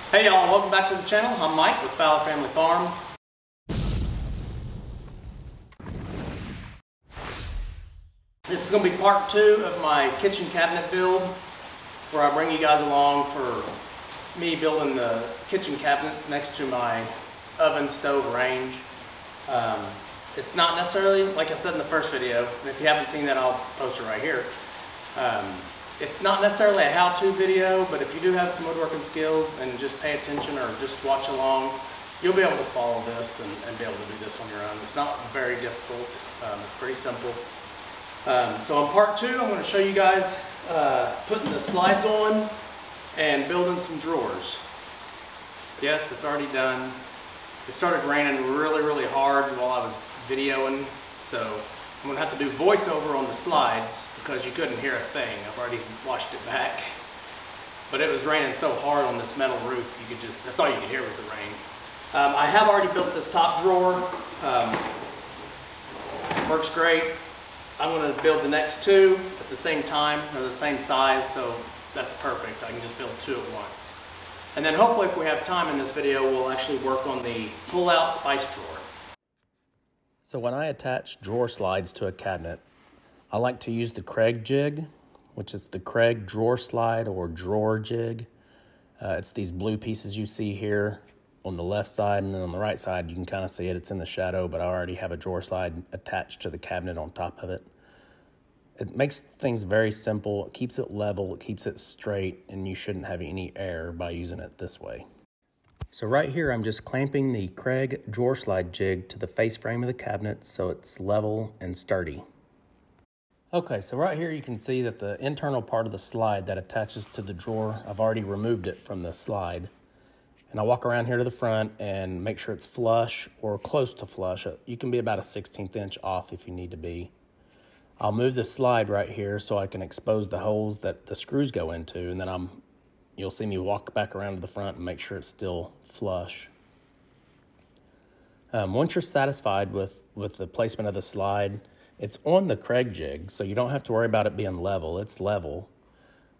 Hey y'all, welcome back to the channel. I'm Mike with Fowler Family Farm. This is going to be part 2 of my kitchen cabinet build, where I bring you guys along for me building the kitchen cabinets next to my oven, stove, range. It's not necessarily, like I said in the first video, and if you haven't seen that, I'll post it right here. It's not necessarily a how-to video, but if you do have some woodworking skills and just pay attention or just watch along, you'll be able to follow this and be able to do this on your own. It's not very difficult. It's pretty simple. So in part 2, I'm going to show you guys putting the slides on and building some drawers. Yes, it's already done. It started raining really hard while I was videoing, so I'm going to have to do voiceover on the slides because you couldn't hear a thing. I've already washed it back. But it was raining so hard on this metal roof, you could just, that's all you could hear was the rain. I have already built this top drawer. Works great. I'm going to build the next 2 at the same time. They're the same size, so that's perfect. I can just build 2 at once. And then hopefully if we have time in this video, we'll actually work on the pull-out spice drawer. So when I attach drawer slides to a cabinet, I like to use the Craig jig, which is the Craig drawer slide or drawer jig. It's these blue pieces you see here on the left side, and then on the right side you can kind of see it. It's in the shadow, but I already have a drawer slide attached to the cabinet on top of it. It makes things very simple. It keeps it level, it keeps it straight, and you shouldn't have any error by using it this way. So right here, I'm just clamping the Craig drawer slide jig to the face frame of the cabinet so it's level and sturdy. Okay, so right here you can see that the internal part of the slide that attaches to the drawer, I've already removed it from the slide. And I walk around here to the front and make sure it's flush or close to flush. You can be about a 1/16 inch off if you need to be. I'll move the slide right here so I can expose the holes that the screws go into, and then you'll see me walk back around to the front and make sure it's still flush. Once you're satisfied with the placement of the slide, it's on the Craig jig, so you don't have to worry about it being level. It's level.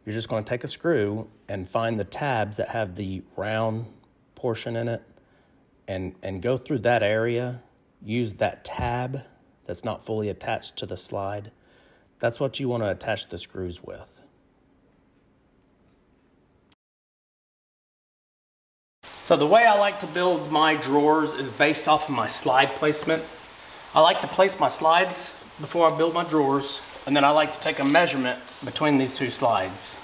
You're just going to take a screw and find the tabs that have the round portion in it and go through that area. Use that tab that's not fully attached to the slide. That's what you want to attach the screws with. So the way I like to build my drawers is based off of my slide placement. I like to place my slides before I build my drawers, and then I like to take a measurement between these 2 slides.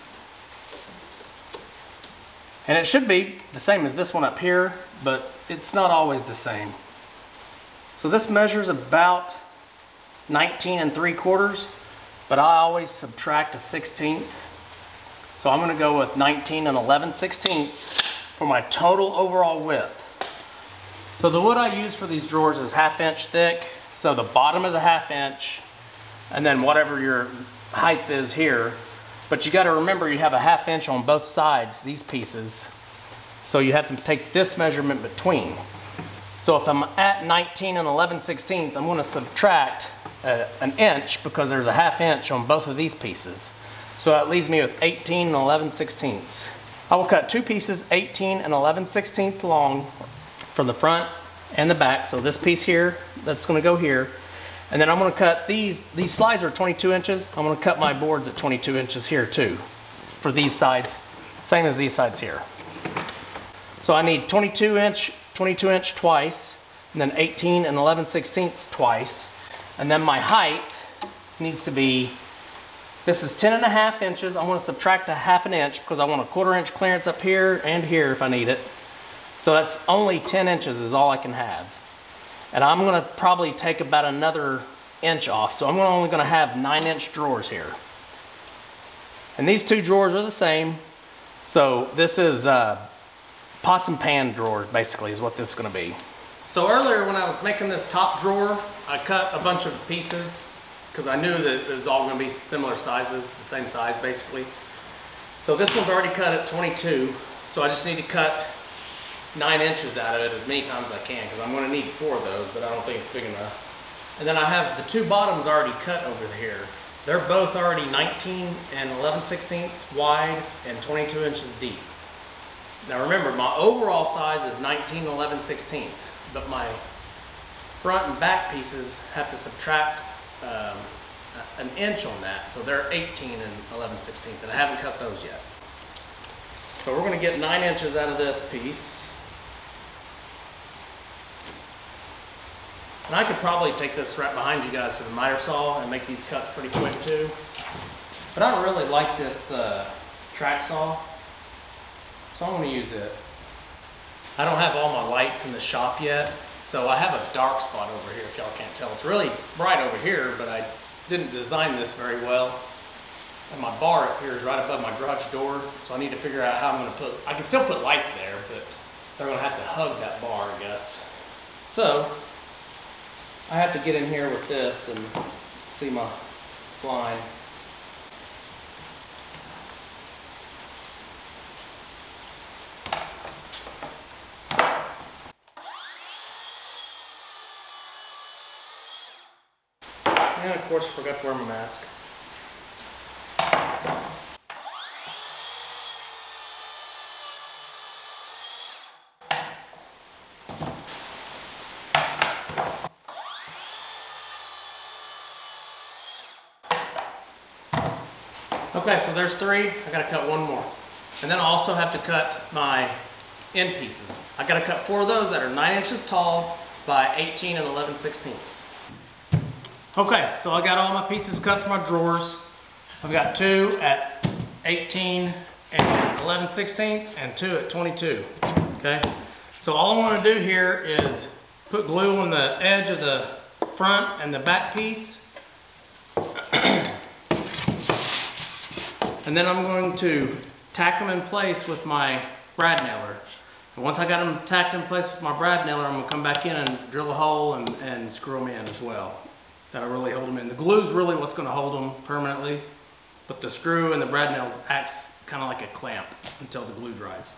And it should be the same as this one up here, but it's not always the same. So this measures about 19 3/4, but I always subtract a 1/16. So I'm gonna go with 19 11/16 for my total overall width. So the wood I use for these drawers is 1/2 inch thick. So the bottom is a 1/2 inch, and then whatever your height is here. But you got to remember you have a 1/2 inch on both sides, these pieces. So you have to take this measurement between. So if I'm at 19 11/16, I'm going to subtract an inch because there's a 1/2 inch on both of these pieces. So that leaves me with 18 11/16. I will cut 2 pieces 18 11/16 long from the front and the back. So this piece here, that's going to go here. And then I'm going to cut these slides are 22 inches. I'm going to cut my boards at 22 inches here too for these sides, same as these sides here. So I need 22 inch twice, and then 18 11/16 twice. And then my height needs to be, this is 10 1/2 inches. I'm going to subtract a 1/2 inch because I want a 1/4 inch clearance up here and here if I need it. So that's only 10 inches is all I can have. And I'm going to probably take about another inch off. So I'm only going to have 9 inch drawers here. And these 2 drawers are the same. So this is pots and pan drawers basically is what this is going to be. So earlier when I was making this top drawer, I cut a bunch of pieces because I knew that it was all going to be similar sizes, the same size basically. So this one's already cut at 22. So I just need to cut 9 inches out of it as many times as I can because I'm going to need 4 of those, but I don't think it's big enough. And then I have the 2 bottoms already cut over here. They're both already 19 11/16 wide and 22 inches deep. Now remember, my overall size is 19 11/16, but my front and back pieces have to subtract an inch on that, so they're 18 11/16, and I haven't cut those yet. So we're going to get 9 inches out of this piece. And I could probably take this right behind you guys to the miter saw and make these cuts pretty quick too. But I really like this track saw, so I'm going to use it. I don't have all my lights in the shop yet, so I have a dark spot over here if y'all can't tell. It's really bright over here, but I didn't design this very well. And my bar up here is right above my garage door, so I need to figure out how I'm going to put, I can still put lights there, but they're going to have to hug that bar, I guess. So I have to get in here with this and see my line. And of course I forgot to wear my mask. Okay, so there's 3. I gotta cut 1 more. And then I also have to cut my end pieces. I gotta cut 4 of those that are 9 inches tall by 18 11/16. Okay, so I got all my pieces cut for my drawers. I've got 2 at 18 11/16 and 2 at 22. Okay, so all I want to do here is put glue on the edge of the front and the back piece. And then I'm going to tack them in place with my brad nailer. And once I got them tacked in place with my brad nailer, I'm going to come back in and drill a hole and screw them in as well. That'll really hold them in. The glue is really what's going to hold them permanently, but the screw and the brad nails acts kind of like a clamp until the glue dries.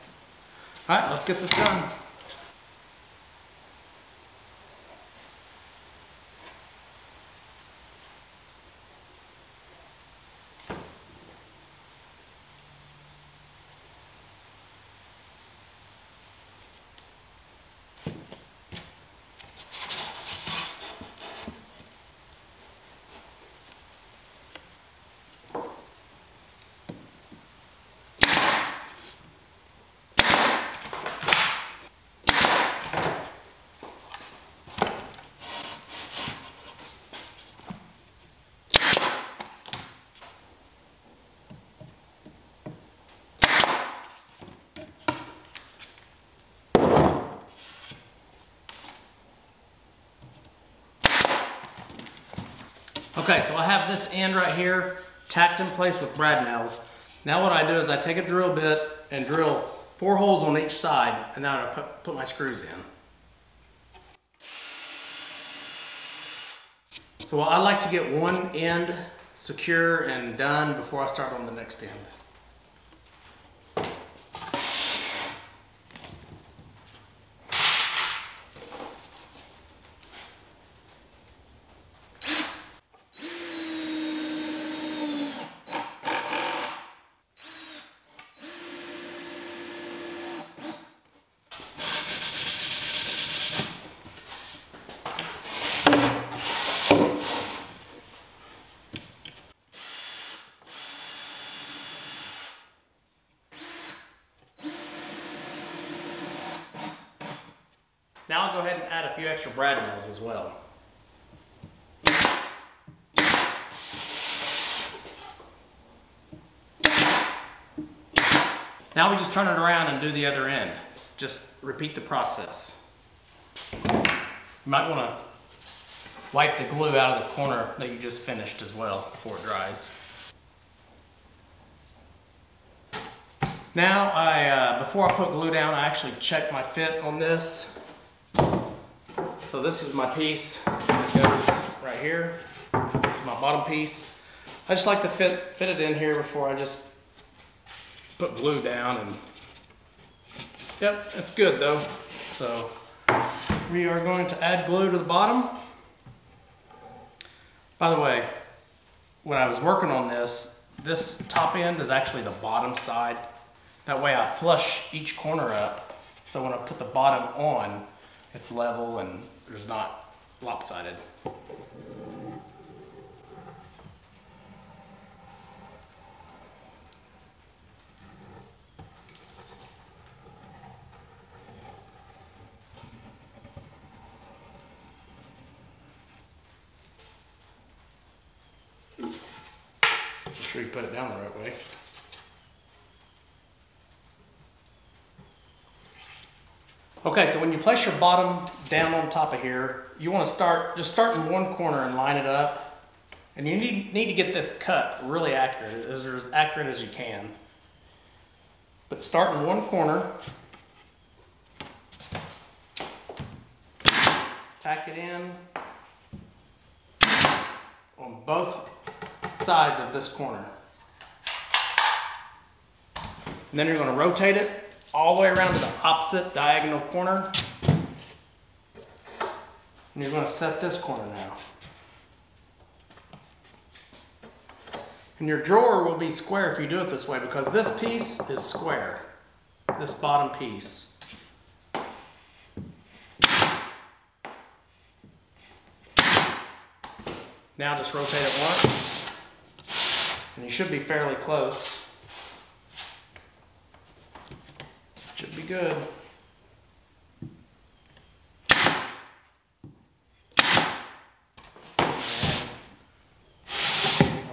All right, let's get this done. Okay, so I have this end right here tacked in place with brad nails. Now what I do is I take a drill bit and drill 4 holes on each side, and then I put my screws in. So I like to get one end secure and done before I start on the next end. Now I'll go ahead and add a few extra brad nails as well. Now we just turn it around and do the other end. Just repeat the process. You might want to wipe the glue out of the corner that you just finished as well before it dries. Now, before I put glue down, I actually check my fit on this. So this is my piece that goes right here. This is my bottom piece. I just like to fit it in here before I just put glue down. And yep, it's good though. So we are going to add glue to the bottom. By the way, when I was working on this top end is actually the bottom side. That way I flush each corner up, so when I put the bottom on, it's level and there's not lopsided. Make sure you put it down the right way. Okay, so when you place your bottom down on top of here, you want to just start in one corner and line it up. And you need to get this cut really accurate, as accurate as you can. But start in one corner, tack it in on both sides of this corner. And then you're going to rotate it all the way around to the opposite diagonal corner. And you're going to set this corner now. And your drawer will be square if you do it this way, because this piece is square, this bottom piece. Now just rotate it once, and you should be fairly close. Should be good.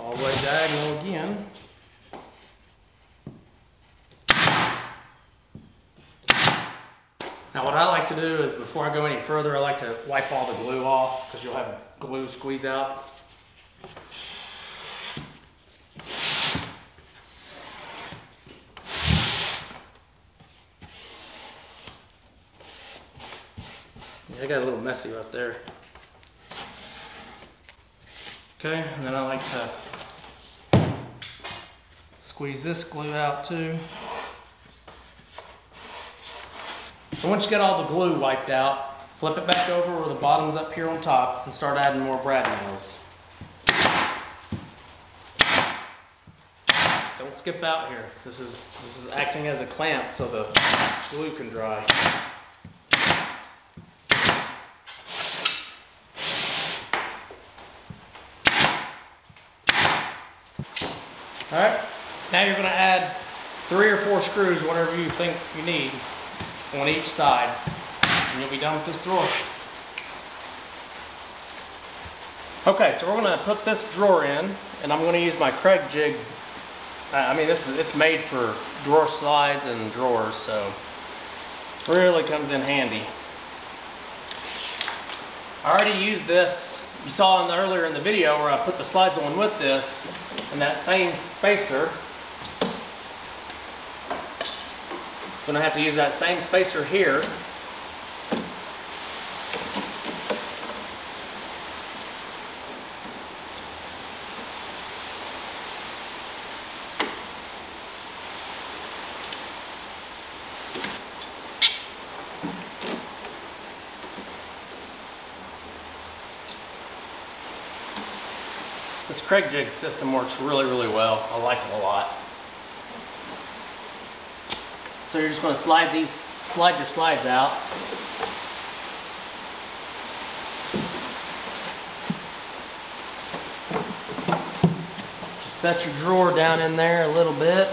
All the way diagonal again. Now what I like to do is, before I go any further, I like to wipe all the glue off, because you'll have glue squeeze out. I got a little messy right there. Okay, and then I like to squeeze this glue out too. So once you get all the glue wiped out, flip it back over where the bottom's up here on top and start adding more brad nails. Don't skip out here. This is acting as a clamp so the glue can dry. All right, now you're going to add 3 or 4 screws, whatever you think you need, on each side, and you'll be done with this drawer. Okay, so we're going to put this drawer in, and I'm going to use my Craig jig. I mean, it's made for drawer slides and drawers, so it really comes in handy. I already used this. You saw earlier in the video where I put the slides on with this, and that same spacer. Gonna have to use that same spacer here. This Craig jig system works really, really well. I like it a lot. So you're just going to slide your slides out. Just set your drawer down in there a little bit.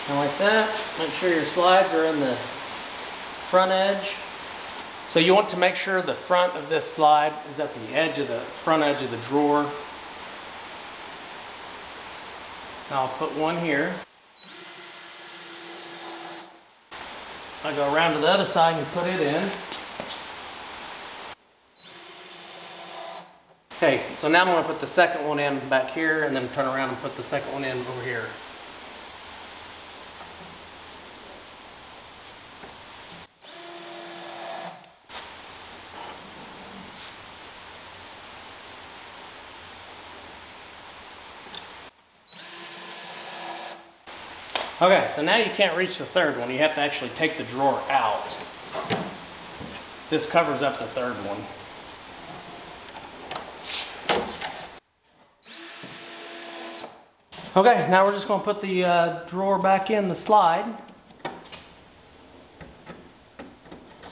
And like that. Make sure your slides are in the front edge. So you want to make sure the front of this slide is at the edge of the front edge of the drawer. Now I'll put one here. I'll go around to the other side and put it in. Okay, so now I'm going to put the second one in back here, and then turn around and put the second one in over here. Okay, so now you can't reach the third one. You have to actually take the drawer out. This covers up the third one. Okay, now we're just going to put the drawer back in the slide.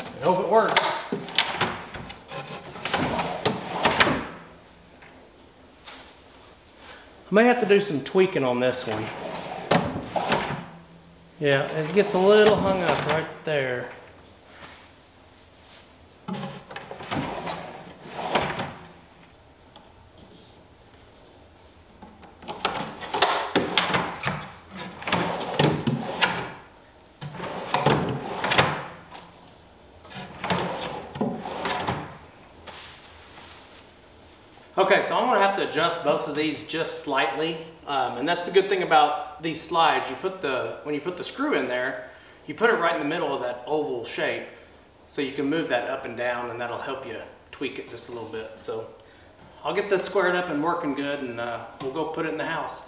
I hope it works. I may have to do some tweaking on this one. Yeah, it gets a little hung up right there. Okay, so I'm gonna have to adjust both of these just slightly. And that's the good thing about these slides. When you put the screw in there, you put it right in the middle of that oval shape. So you can move that up and down, and that'll help you tweak it just a little bit. So I'll get this squared up and working good, and we'll go put it in the house.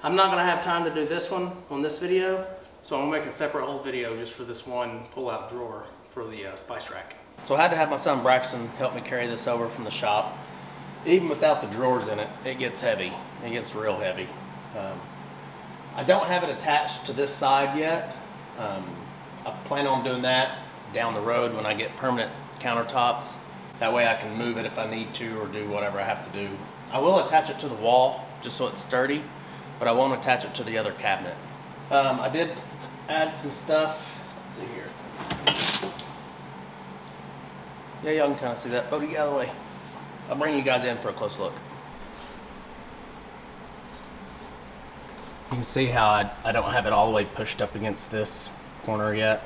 I'm not gonna have time to do this one on this video, so I'm gonna make a separate whole video just for this one pull-out drawer for the spice rack. So I had to have my son Braxton help me carry this over from the shop. Even without the drawers in it, it gets heavy. It gets real heavy. I don't have it attached to this side yet. I plan on doing that down the road when I get permanent countertops. That way I can move it if I need to or do whatever I have to do. I will attach it to the wall just so it's sturdy, but I won't attach it to the other cabinet. I did add some stuff. Let's see here. Yeah, y'all can kind of see that. Bodie, get out of the way. I'll bring you guys in for a close look. You can see how I don't have it all the way pushed up against this corner yet.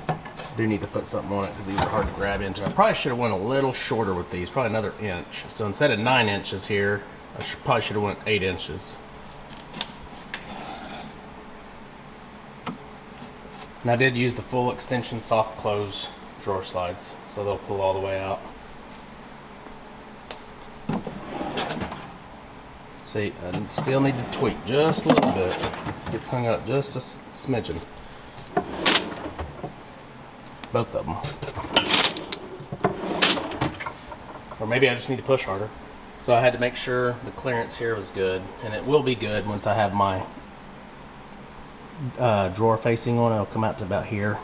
I do need to put something on it because these are hard to grab into. I probably should have went a little shorter with these, probably another inch. So instead of 9 inches here, I probably should have went 8 inches. And I did use the full extension soft close drawer slides, so they'll pull all the way out. See, I still need to tweak just a little bit. Gets hung up just a smidgen. Both of them. Or maybe I just need to push harder. So I had to make sure the clearance here was good, and it will be good once I have my drawer facing on. It'll come out to about here.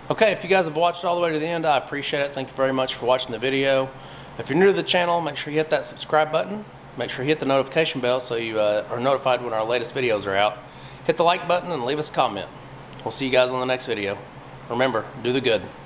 Okay, if you guys have watched all the way to the end, I appreciate it. Thank you very much for watching the video. If you're new to the channel, make sure you hit that subscribe button. Make sure you hit the notification bell so you are notified when our latest videos are out. Hit the like button and leave us a comment. We'll see you guys on the next video. Remember, do the good.